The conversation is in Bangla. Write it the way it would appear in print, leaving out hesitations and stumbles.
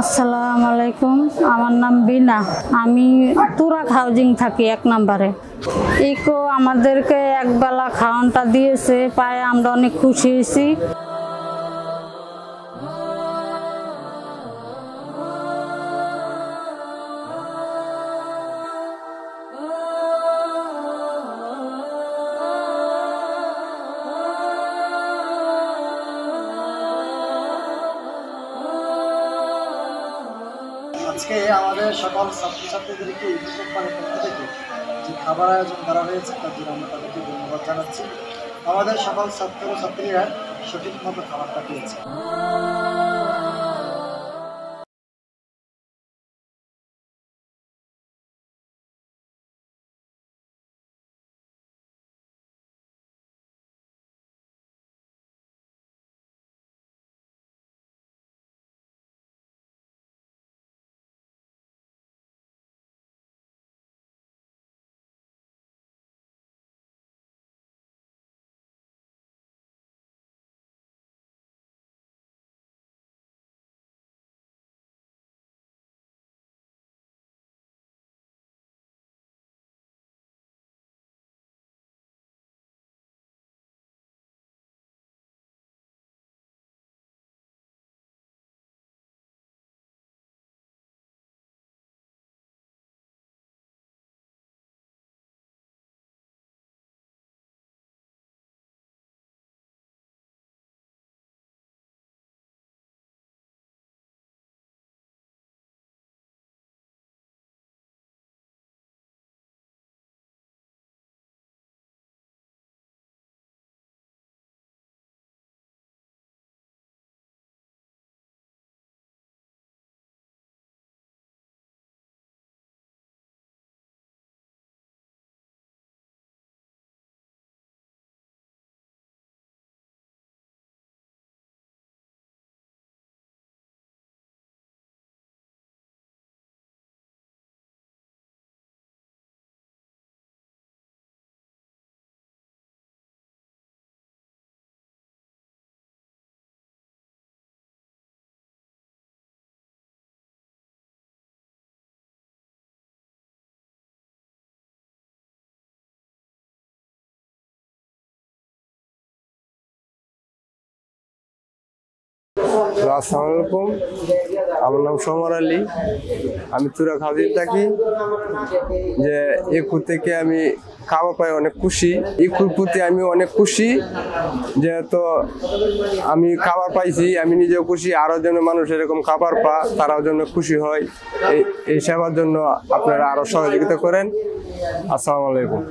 আসসালামু আলাইকুম, আমার নাম বিনা। আমি তুরাগ হাউজিং থাকি 1 নম্বরে। ইকো আমাদেরকে একবেলা খাওয়ানটা দিয়েছে, পায়ে আমরা অনেক খুশি হয়েছি। আজকে আমাদের সকল ছাত্রছাত্রীদেরকে ইকো কোম্পানির পক্ষ থেকে যে খাবার আয়োজন করা হয়েছে তার জন্য আমরা তাদেরকে ধন্যবাদ জানাচ্ছি। আমাদের সকল ছাত্রছাত্রীরা সঠিক মতো খাবারটা পেয়েছে। আসসালামু আলাইকুম, আমার নাম সোমর আলী। আমি তুরাগ হাউজিং থাকি। যে ইকো থেকে আমি খাবার পাই অনেক খুশি। ইকোর প্রতি আমি অনেক খুশি, যেহেতু আমি খাবার পাইছি, আমি নিজেও খুশি। আরও যেন মানুষ এরকম খাবার তারাও যেন খুশি হয়। এই সেবার জন্য আপনারা আরও সহযোগিতা করেন। আসসালামু আলাইকুম।